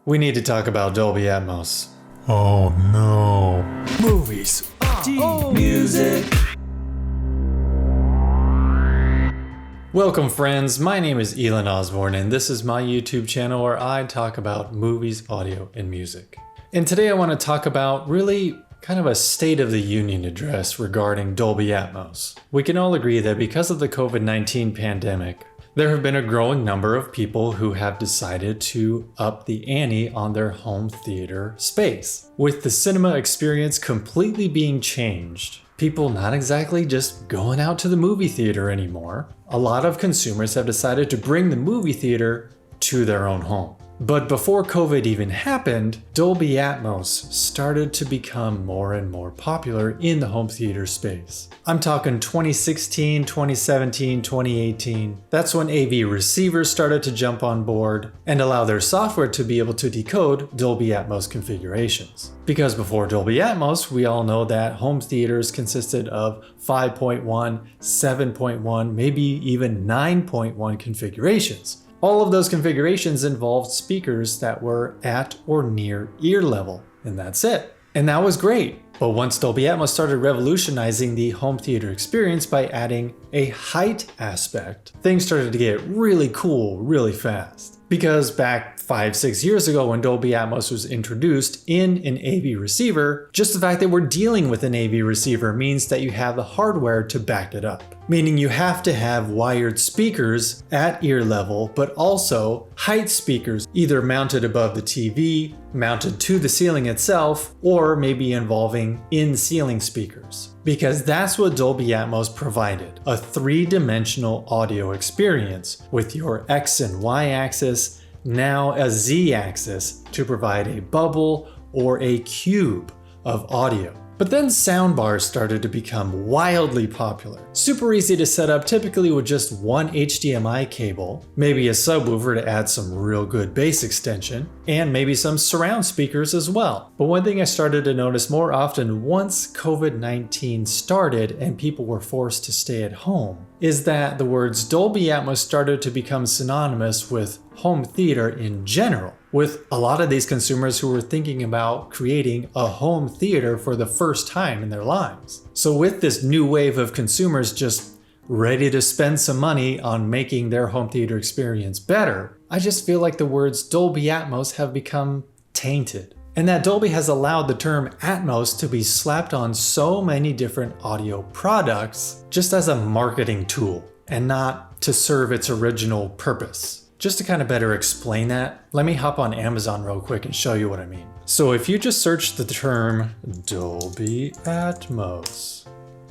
We need to talk about Dolby Atmos. Oh no. Movies. Music. Welcome friends, my name is Elon Osborne and this is my YouTube channel where I talk about movies, audio, and music. And today I want to talk about really kind of a State of the Union address regarding Dolby Atmos. We can all agree that because of the COVID-19 pandemic, there have been a growing number of people who have decided to up the ante on their home theater space. With the cinema experience completely being changed, people not exactly just going out to the movie theater anymore, a lot of consumers have decided to bring the movie theater to their own home. But before COVID even happened, Dolby Atmos started to become more and more popular in the home theater space. I'm talking 2016, 2017, 2018. That's when AV receivers started to jump on board and allow their software to be able to decode Dolby Atmos configurations. Because before Dolby Atmos, we all know that home theaters consisted of 5.1, 7.1, maybe even 9.1 configurations. All of those configurations involved speakers that were at or near ear level, and that's it. And that was great. But once Dolby Atmos started revolutionizing the home theater experience by adding a height aspect, things started to get really cool really fast. Because back 5-6 years ago when Dolby Atmos was introduced in an AV receiver, just the fact that we're dealing with an AV receiver means that you have the hardware to back it up. Meaning you have to have wired speakers at ear level, but also height speakers either mounted above the TV, mounted to the ceiling itself, or maybe involving in-ceiling speakers. Because that's what Dolby Atmos provided, a three-dimensional audio experience with your X and Y axis, now a Z axis to provide a bubble or a cube of audio. But then soundbars started to become wildly popular. Super easy to set up, typically with just one HDMI cable, maybe a subwoofer to add some real good bass extension, and maybe some surround speakers as well. But one thing I started to notice more often once COVID-19 started and people were forced to stay at home is that the words Dolby Atmos started to become synonymous with home theater in general, with a lot of these consumers who were thinking about creating a home theater for the first time in their lives. So with this new wave of consumers just ready to spend some money on making their home theater experience better, I just feel like the words Dolby Atmos have become tainted. And that Dolby has allowed the term Atmos to be slapped on so many different audio products just as a marketing tool and not to serve its original purpose. Just to kind of better explain that, let me hop on Amazon real quick and show you what I mean. So if you just search the term Dolby Atmos,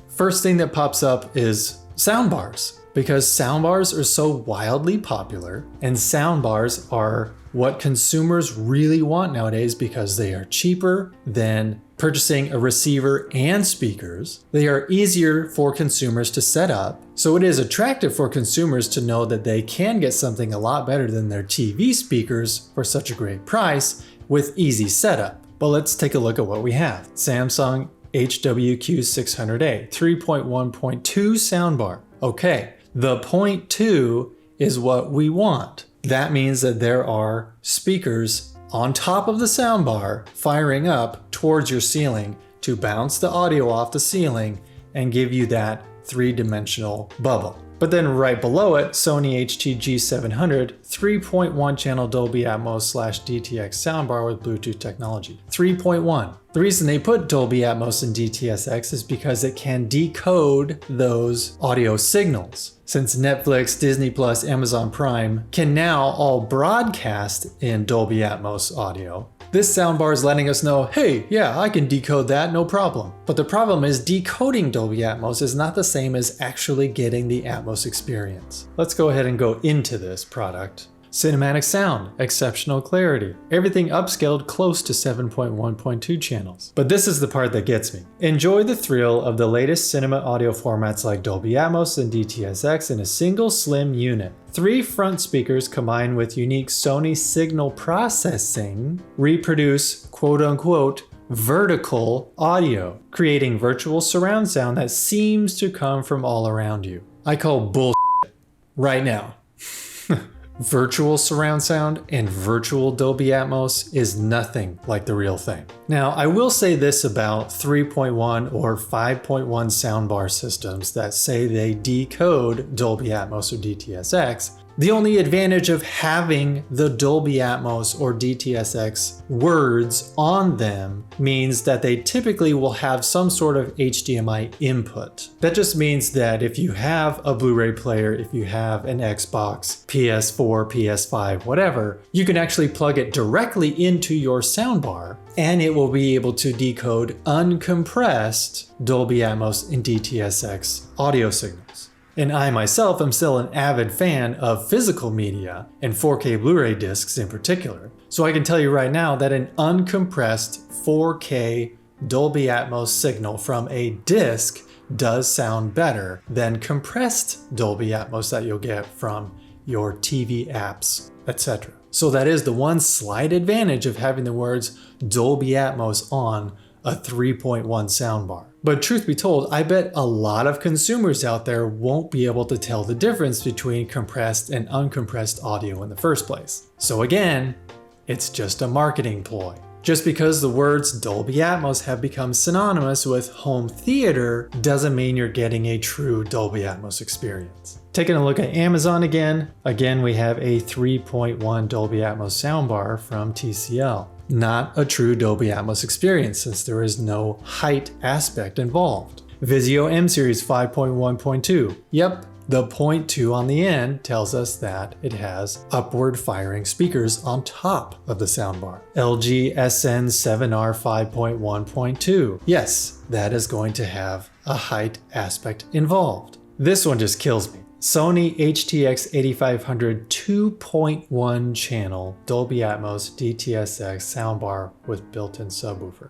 first thing that pops up is soundbars, because soundbars are so wildly popular and soundbars are what consumers really want nowadays because they are cheaper than purchasing a receiver and speakers. They are easier for consumers to set up. So it is attractive for consumers to know that they can get something a lot better than their TV speakers for such a great price with easy setup. But let's take a look at what we have. Samsung HWQ600A 3.1.2 soundbar. Okay, the 0.2 is what we want. That means that there are speakers on top of the soundbar firing up towards your ceiling to bounce the audio off the ceiling and give you that three-dimensional bubble. But then right below it, Sony HTG700 3.1 channel Dolby Atmos / DTX soundbar with Bluetooth technology. 3.1. The reason they put Dolby Atmos in DTSX is because it can decode those audio signals. Since Netflix, Disney Plus, Amazon Prime can now all broadcast in Dolby Atmos audio, this soundbar is letting us know, hey, yeah, I can decode that, no problem. But the problem is decoding Dolby Atmos is not the same as actually getting the Atmos experience. Let's go ahead and go into this product. Cinematic sound, exceptional clarity, everything upscaled close to 7.1.2 channels. But this is the part that gets me. Enjoy the thrill of the latest cinema audio formats like Dolby Atmos and DTSX in a single slim unit. 3 front speakers combined with unique Sony signal processing reproduce quote-unquote vertical audio, creating virtual surround sound that seems to come from all around you. I call bullshit right now. virtual surround sound and virtual Dolby Atmos is nothing like the real thing. Now, I will say this about 3.1 or 5.1 soundbar systems that say they decode Dolby Atmos or DTSX. The only advantage of having the Dolby Atmos or DTSX words on them means that they typically will have some sort of HDMI input. That just means that if you have a Blu-ray player, if you have an Xbox, PS4, PS5, whatever, you can actually plug it directly into your soundbar and it will be able to decode uncompressed Dolby Atmos and DTSX audio signals. And I myself am still an avid fan of physical media and 4K Blu-ray discs in particular. So I can tell you right now that an uncompressed 4K Dolby Atmos signal from a disc does sound better than compressed Dolby Atmos that you'll get from your TV apps, etc. So that is the one slight advantage of having the words Dolby Atmos on a 3.1 soundbar. But truth be told, I bet a lot of consumers out there won't be able to tell the difference between compressed and uncompressed audio in the first place. So again, it's just a marketing ploy. Just because the words Dolby Atmos have become synonymous with home theater doesn't mean you're getting a true Dolby Atmos experience. Taking a look at Amazon again we have a 3.1 Dolby Atmos soundbar from TCL. Not a true Dolby Atmos experience since there is no height aspect involved. Vizio M-Series 5.1.2. Yep, the 0.2 on the end tells us that it has upward firing speakers on top of the soundbar. LG SN7R 5.1.2. Yes, that is going to have a height aspect involved. This one just kills me. Sony HTX 8500 2.1 channel Dolby Atmos DTSX soundbar with built-in subwoofer.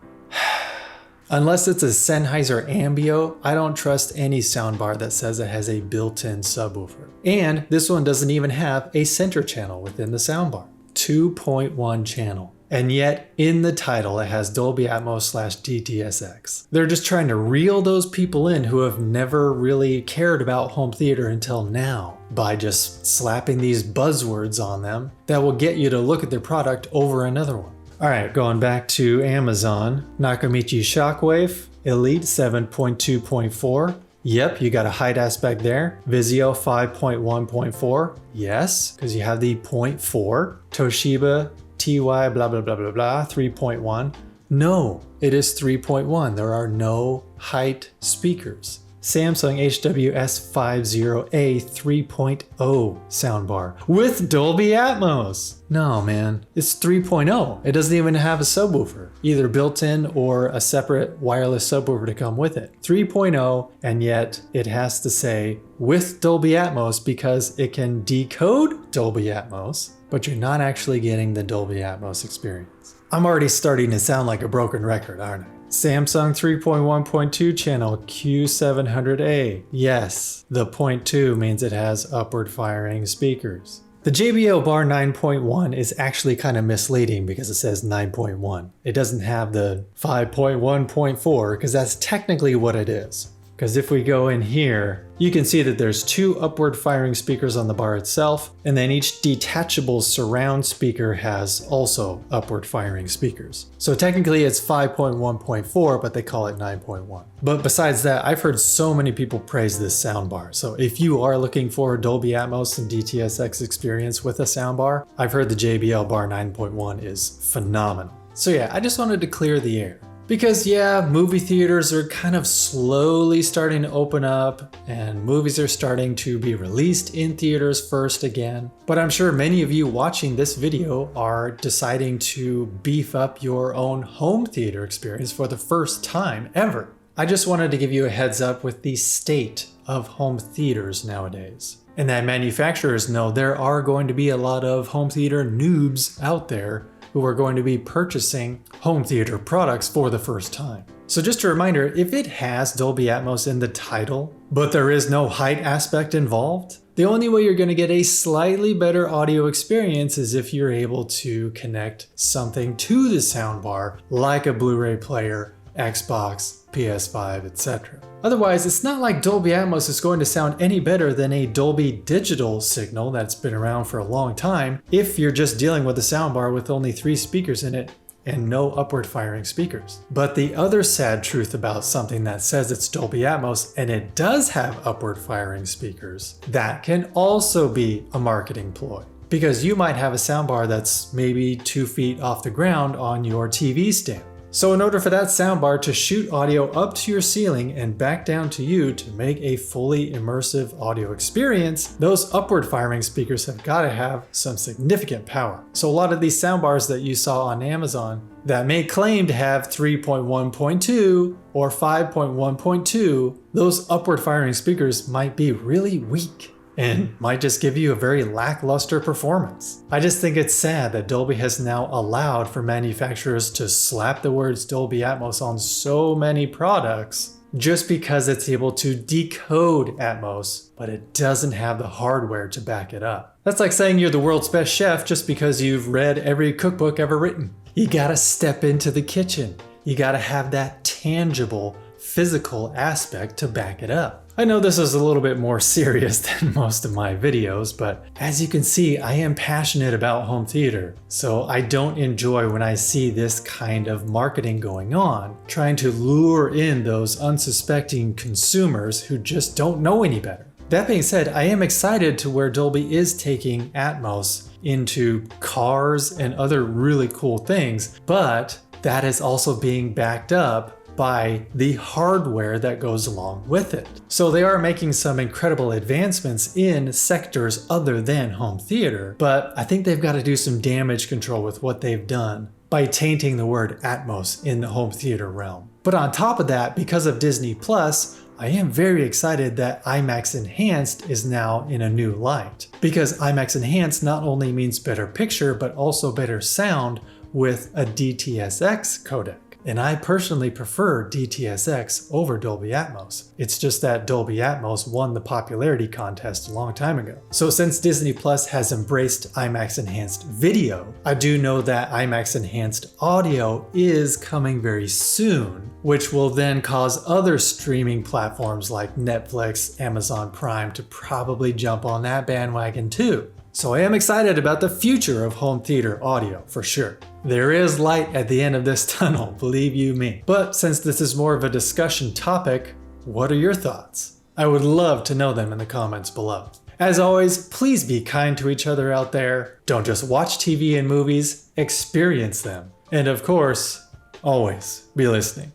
Unless it's a Sennheiser Ambio, I don't trust any soundbar that says it has a built-in subwoofer. And this one doesn't even have a center channel within the soundbar. 2.1 channel. And yet, in the title, it has Dolby Atmos / DTSX. They're just trying to reel those people in who have never really cared about home theater until now by just slapping these buzzwords on them that will get you to look at their product over another one. All right, going back to Amazon, Nakamichi Shockwave Elite 7.2.4. Yep, you got a height aspect there. Vizio 5.1.4. Yes, because you have the 0.4. Toshiba TY blah blah blah blah blah 3.1. No, it is 3.1. There are no height speakers. Samsung HWS50A 3.0 soundbar with Dolby Atmos. No man, it's 3.0. It doesn't even have a subwoofer, either built in or a separate wireless subwoofer to come with it. 3.0, and yet it has to say with Dolby Atmos because it can decode Dolby Atmos, but you're not actually getting the Dolby Atmos experience. I'm already starting to sound like a broken record, aren't I? Samsung 3.1.2 channel Q700A. Yes, the 0.2 means it has upward firing speakers. The JBL Bar 9.1 is actually kind of misleading because it says 9.1. It doesn't have the 5.1.4 because that's technically what it is. Because if we go in here, you can see that there's two upward firing speakers on the bar itself, and then each detachable surround speaker has also upward firing speakers. So technically it's 5.1.4, but they call it 9.1. But besides that, I've heard so many people praise this soundbar. So if you are looking for a Dolby Atmos and DTSX experience with a soundbar, I've heard the JBL Bar 9.1 is phenomenal. So yeah, I just wanted to clear the air. Because yeah, movie theaters are kind of slowly starting to open up and movies are starting to be released in theaters first again. But I'm sure many of you watching this video are deciding to beef up your own home theater experience for the first time ever. I just wanted to give you a heads up with the state of home theaters nowadays. And that manufacturers know there are going to be a lot of home theater noobs out there who are going to be purchasing home theater products for the first time. So just a reminder, if it has Dolby Atmos in the title, but there is no height aspect involved, the only way you're going to get a slightly better audio experience is if you're able to connect something to the soundbar, like a Blu-ray player Xbox, PS5, etc. Otherwise, it's not like Dolby Atmos is going to sound any better than a Dolby digital signal that's been around for a long time if you're just dealing with a soundbar with only 3 speakers in it and no upward firing speakers. But the other sad truth about something that says it's Dolby Atmos and it does have upward firing speakers, that can also be a marketing ploy. Because you might have a soundbar that's maybe 2 feet off the ground on your TV stand. So in order for that soundbar to shoot audio up to your ceiling and back down to you to make a fully immersive audio experience, those upward firing speakers have got to have some significant power. So a lot of these soundbars that you saw on Amazon that may claim to have 3.1.2 or 5.1.2, those upward firing speakers might be really weak and might just give you a very lackluster performance. I just think it's sad that Dolby has now allowed for manufacturers to slap the words Dolby Atmos on so many products just because it's able to decode Atmos, but it doesn't have the hardware to back it up. That's like saying you're the world's best chef just because you've read every cookbook ever written. You gotta step into the kitchen. You gotta have that tangible, physical aspect to back it up. I know this is a little bit more serious than most of my videos, but as you can see, I am passionate about home theater. So I don't enjoy when I see this kind of marketing going on, trying to lure in those unsuspecting consumers who just don't know any better. That being said, I am excited to where Dolby is taking Atmos into cars and other really cool things, but that is also being backed up by the hardware that goes along with it. So they are making some incredible advancements in sectors other than home theater, but I think they've got to do some damage control with what they've done by tainting the word Atmos in the home theater realm. But on top of that, because of Disney Plus, I am very excited that IMAX Enhanced is now in a new light. Because IMAX Enhanced not only means better picture, but also better sound with a DTS:X codec. And I personally prefer DTS:X over Dolby Atmos. It's just that Dolby Atmos won the popularity contest a long time ago. So since Disney Plus has embraced IMAX Enhanced Video, I do know that IMAX Enhanced Audio is coming very soon, which will then cause other streaming platforms like Netflix, Amazon Prime to probably jump on that bandwagon too. So I am excited about the future of home theater audio, for sure. There is light at the end of this tunnel, believe you me. But since this is more of a discussion topic, what are your thoughts? I would love to know them in the comments below. As always, please be kind to each other out there. Don't just watch TV and movies, experience them. And of course, always be listening.